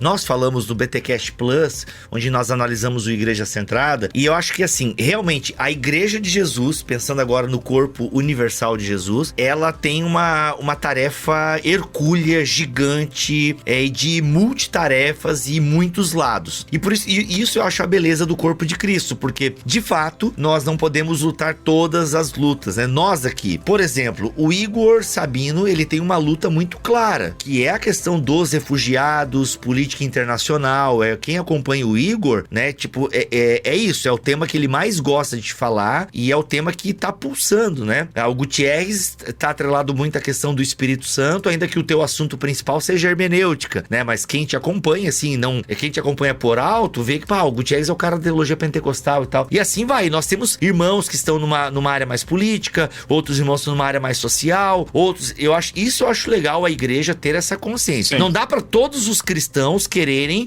nós falamos no BTcast Plus, onde nós analisamos o Igreja Centrada, e eu acho que, assim, realmente, a Igreja de Jesus, pensando agora no corpo universal de Jesus, ela tem uma tarefa hercúlea, gigante, de multitarefas e muitos lados. E por isso eu acho a beleza do corpo de Cristo, porque, de fato, nós não podemos lutar todas as lutas, né? Nós aqui, por exemplo, o Igor Sabino, ele tem uma luta muito clara, que é a questão dos refugiados, política internacional. Quem acompanha o Igor, né, tipo, isso, é o tema que ele mais gosta de falar e é o tema que tá pulsando, né? O Gutierrez tá atrelado muito à questão do Espírito Santo, ainda que o teu assunto principal seja hermenêutica, né? Mas quem te acompanha, assim, quem te acompanha por alto, vê que, o Gutierrez é o cara da teologia pentecostal e tal. E assim vai, nós temos irmãos que estão numa área mais política, outros irmãos numa área mais social, outros, eu acho legal a igreja ter essa consciência. Sim. Não dá pra todos os cristãos quererem,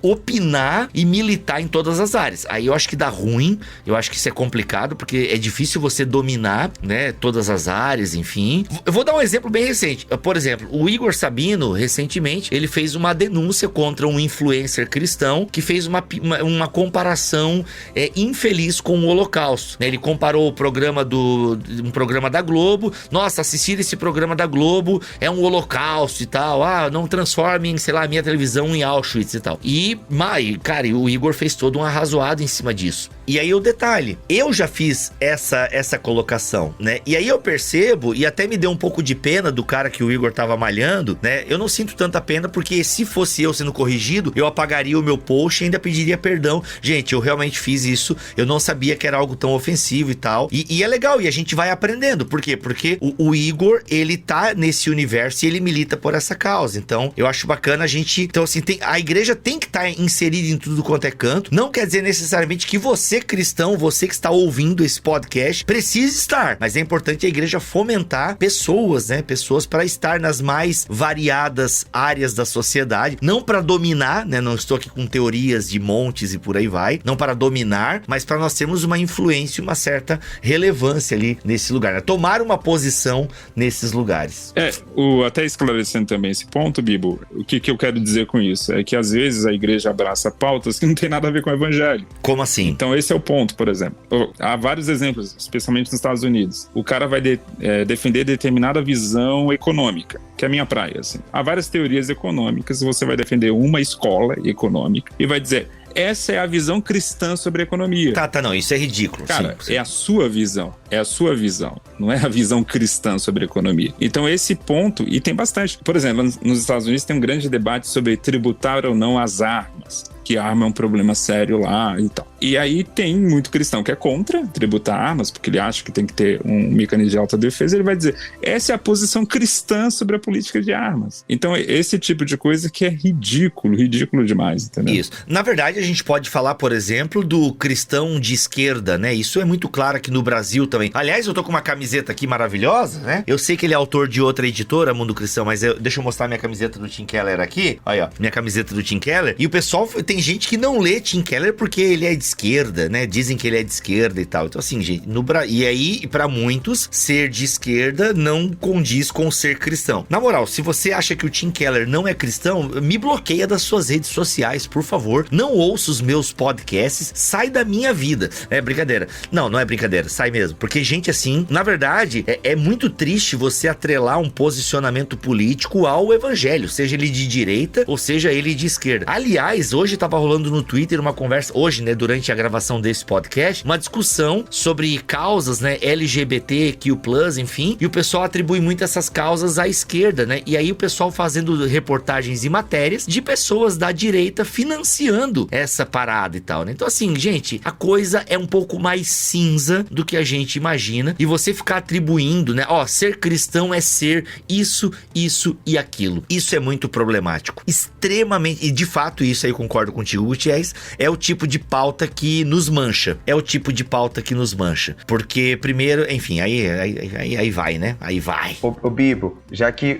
opinar e militar em todas as áreas. Aí eu acho que dá ruim, eu acho que isso é complicado, porque é difícil você dominar, né, todas as áreas, enfim. Eu vou dar um exemplo bem recente. Por exemplo, o Igor Sabino, recentemente, ele fez uma denúncia contra um influencer cristão que fez uma comparação infeliz com o Holocausto. Ele comparou o programa um programa da Globo. Nossa, assistir esse programa da Globo é um holocausto e tal. Não transformem, sei lá, a minha televisão em Auschwitz e tal. Cara, o Igor fez todo um arrazoado em cima disso. E aí o detalhe, eu já fiz essa colocação, né? E aí eu percebo, e até me deu um pouco de pena do cara que o Igor tava malhando, né? Eu não sinto tanta pena, porque se fosse eu sendo corrigido, eu apagaria o meu post e ainda pediria perdão. Gente, eu realmente fiz isso, eu não sabia que era algo tão ofensivo e tal. E é legal, e a gente vai aprendendo. Por quê? Porque o Igor, ele tá nesse universo e ele milita por essa causa. Então, eu acho bacana a gente... Então, assim, a igreja tem que estar inserida em tudo quanto é canto. Não quer dizer necessariamente que você cristão, você que está ouvindo esse podcast, precisa estar. Mas é importante a igreja fomentar pessoas, né? Pessoas para estar nas mais variadas áreas da sociedade. Não para dominar, né? Não estou aqui com teorias de montes e por aí vai. Não para dominar, mas para nós termos uma influência e uma certa relevância ali nesse lugar, né? Tomar uma posição nesses lugares. Até esclarecendo também esse ponto, Bibo, o que eu quero dizer com isso? É que às vezes a igreja abraça pautas que não tem nada a ver com o evangelho. Como assim? Então esse é o ponto, por exemplo. Há vários exemplos, especialmente nos Estados Unidos. O cara vai defender determinada visão econômica, que é a minha praia, assim. Há várias teorias econômicas, você vai defender uma escola econômica e vai dizer: essa é a visão cristã sobre a economia. Não, isso é ridículo. Cara, sim. É a sua visão, não é a visão cristã sobre a economia. Então esse ponto, e tem bastante. Por exemplo, nos Estados Unidos tem um grande debate sobre tributar ou não as armas, que arma é um problema sério lá e tal. E aí tem muito cristão que é contra tributar armas, porque ele acha que tem que ter um mecanismo de autodefesa. Ele vai dizer: essa é a posição cristã sobre a política de armas. Então esse tipo de coisa que é ridículo demais, entendeu? Isso. Na verdade, a gente pode falar, por exemplo, do cristão de esquerda, né? Isso é muito claro aqui no Brasil também. Aliás, eu tô com uma camiseta aqui maravilhosa, né? Eu sei que ele é autor de outra editora, Mundo Cristão, mas deixa eu mostrar minha camiseta do Tim Keller aqui. Olha, ó, minha camiseta do Tim Keller. E o pessoal, tem gente que não lê Tim Keller porque ele é de esquerda, né? Dizem que ele é de esquerda e tal. Então, assim, gente, e aí, pra muitos, ser de esquerda não condiz com ser cristão. Na moral, se você acha que o Tim Keller não é cristão, me bloqueia das suas redes sociais, por favor. Não ouça os meus podcasts, sai da minha vida. É brincadeira. Não é brincadeira, sai mesmo. Porque gente assim, na verdade, é muito triste você atrelar um posicionamento político ao evangelho, seja ele de direita ou seja ele de esquerda. Aliás, hoje tava rolando no Twitter uma conversa, hoje, né, durante a gravação desse podcast, uma discussão sobre causas, né, LGBTQ+, enfim, e o pessoal atribui muito essas causas à esquerda, né, e aí o pessoal fazendo reportagens e matérias de pessoas da direita financiando essa parada e tal, né? Então assim, gente, a coisa é um pouco mais cinza do que a gente imagina, e você ficar atribuindo, né, ser cristão é ser isso e aquilo. Isso é muito problemático, extremamente, e de fato isso aí eu concordo contigo, Gutiérrez, é o tipo de pauta que nos mancha, porque primeiro, enfim, aí vai, né, aí vai. Ô Bibo, já que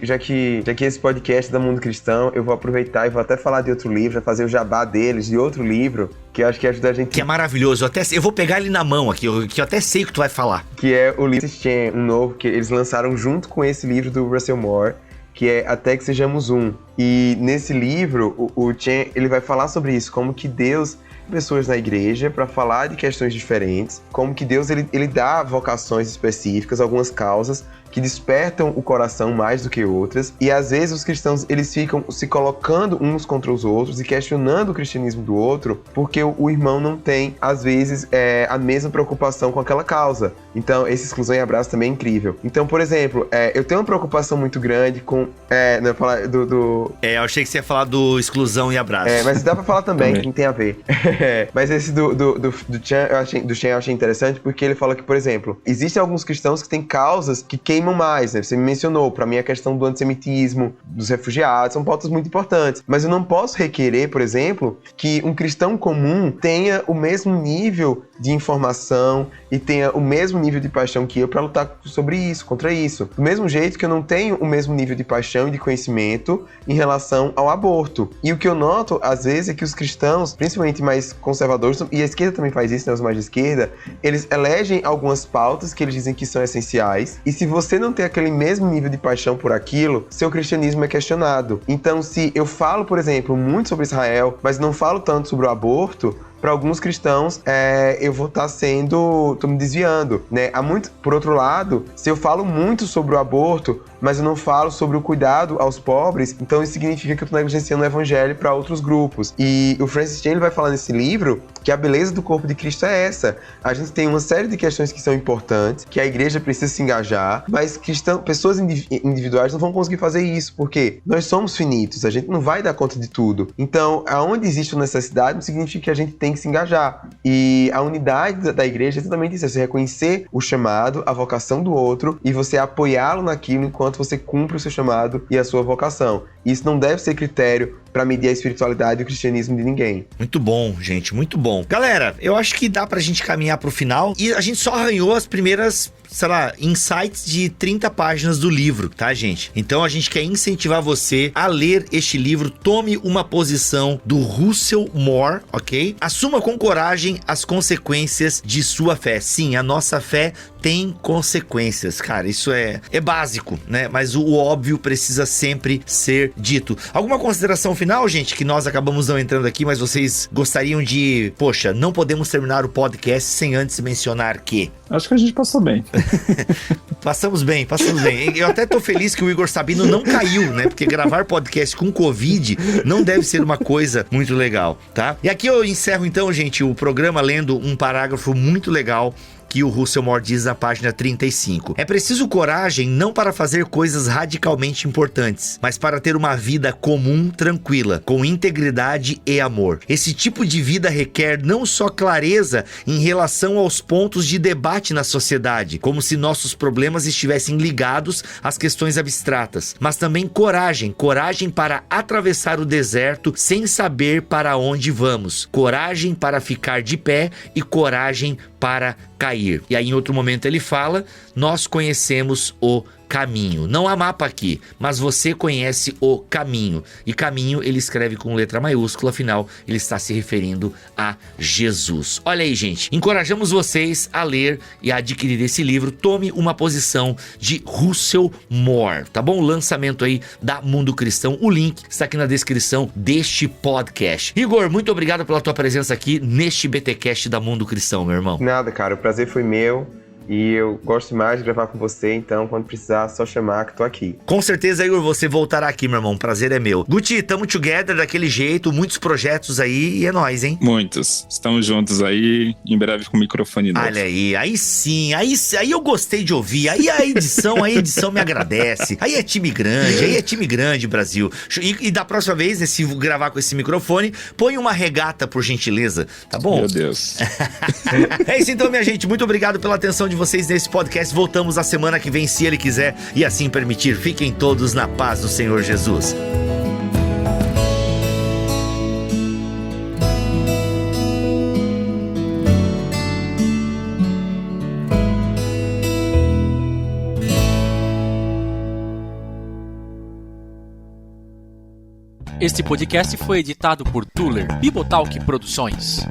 esse podcast é da Mundo Cristão, eu vou aproveitar e vou até falar de outro livro, já fazer o jabá deles, de outro livro, que eu acho que ajuda a gente... Que é maravilhoso, eu vou pegar ele na mão aqui, que eu até sei o que tu vai falar. Que é o livro um novo, que eles lançaram junto com esse livro do Russell Moore, que é Até que Sejamos Um. E nesse livro, o Chen, ele vai falar sobre isso, como que Deus... pessoas na igreja para falar de questões diferentes, como que Deus ele dá vocações específicas, algumas causas que despertam o coração mais do que outras, e às vezes os cristãos eles ficam se colocando uns contra os outros e questionando o cristianismo do outro, porque o irmão não tem, às vezes, a mesma preocupação com aquela causa. Então, esse Exclusão e Abraço também é incrível. Então, por exemplo, eu tenho uma preocupação muito grande com... não ia falar eu achei que você ia falar do Exclusão e Abraço. Mas dá pra falar também, que não tem a ver. Mas esse do Chen eu achei interessante, porque ele fala que, por exemplo, existem alguns cristãos que têm causas que queimam mais, né? Você me mencionou, pra mim a questão do antissemitismo, dos refugiados, são pautas muito importantes. Mas eu não posso requerer, por exemplo, que um cristão comum tenha o mesmo nível de informação e tenha o mesmo nível de paixão que eu pra lutar sobre isso, contra isso. Do mesmo jeito que eu não tenho o mesmo nível de paixão e de conhecimento em relação ao aborto. E o que eu noto, às vezes, é que os cristãos, principalmente mais conservadores, e a esquerda também faz isso, né, os mais de esquerda, eles elegem algumas pautas que eles dizem que são essenciais, e se você não tem aquele mesmo nível de paixão por aquilo, seu cristianismo é questionado. Então, se eu falo, por exemplo, muito sobre Israel, mas não falo tanto sobre o aborto, para alguns cristãos, eu vou estar tô me desviando, né? Por outro lado, se eu falo muito sobre o aborto, mas eu não falo sobre o cuidado aos pobres, então isso significa que eu estou negligenciando o evangelho para outros grupos. E o Francis Chan vai falar nesse livro que a beleza do corpo de Cristo é essa. A gente tem uma série de questões que são importantes, que a igreja precisa se engajar, mas pessoas individuais não vão conseguir fazer isso, porque nós somos finitos, a gente não vai dar conta de tudo. Então, aonde existe uma necessidade, não significa que a gente tem que se engajar. E a unidade da igreja é exatamente isso, é você reconhecer o chamado, a vocação do outro, e você apoiá-lo naquilo enquanto você cumpre o seu chamado e a sua vocação. Isso não deve ser critério para medir a espiritualidade e o cristianismo de ninguém. Muito bom, gente, muito bom. Galera, eu acho que dá pra gente caminhar pro final e a gente só arranhou as primeiras, sei lá, insights de 30 páginas do livro, tá, gente? Então a gente quer incentivar você a ler este livro. Tome uma posição, do Russell Moore, ok? Assuma com coragem as consequências de sua fé. Sim, a nossa fé tem consequências, cara, isso é básico, né? Mas o óbvio precisa sempre ser dito. Alguma consideração final, gente, que nós acabamos não entrando aqui, mas vocês gostariam de... Poxa, não podemos terminar o podcast sem antes mencionar que... Acho que a gente passou bem. Passamos bem. Eu até tô feliz que o Igor Sabino não caiu, né? Porque gravar podcast com Covid não deve ser uma coisa muito legal, tá? E aqui eu encerro então, gente, o programa lendo um parágrafo muito legal que o Russell Moore diz na página 35. É preciso coragem não para fazer coisas radicalmente importantes, mas para ter uma vida comum, tranquila, com integridade e amor. Esse tipo de vida requer não só clareza em relação aos pontos de debate na sociedade, como se nossos problemas estivessem ligados às questões abstratas, mas também coragem para atravessar o deserto sem saber para onde vamos, coragem para ficar de pé e coragem para cair. E aí em outro momento ele fala: nós conhecemos o caminho. Não há mapa aqui, mas você conhece o caminho. E caminho ele escreve com letra maiúscula, afinal ele está se referindo a Jesus. Olha aí, gente, encorajamos vocês a ler e a adquirir esse livro. Tome uma posição, de Russell Moore, tá bom? O lançamento aí da Mundo Cristão. O link está aqui na descrição deste podcast. Igor, muito obrigado pela tua presença aqui neste BTcast da Mundo Cristão, meu irmão. Nada, cara, o prazer foi meu. E eu gosto mais de gravar com você, então quando precisar, só chamar que tô aqui. Com certeza, Igor, você voltará aqui, meu irmão. Prazer é meu. Guti, tamo together daquele jeito, muitos projetos aí e é nóis, hein? Muitos. Estamos juntos aí, em breve com o microfone novo. Olha aí sim, aí eu gostei de ouvir. Aí a edição me agradece. Aí é time grande, Brasil. E da próxima vez, né, se gravar com esse microfone, põe uma regata, por gentileza, tá bom? Meu Deus. É isso então, minha gente. Muito obrigado pela atenção de vocês nesse podcast. Voltamos a semana que vem, se Ele quiser e assim permitir. Fiquem todos na paz do Senhor Jesus. Este podcast foi editado por Tuller Bibotalk Produções.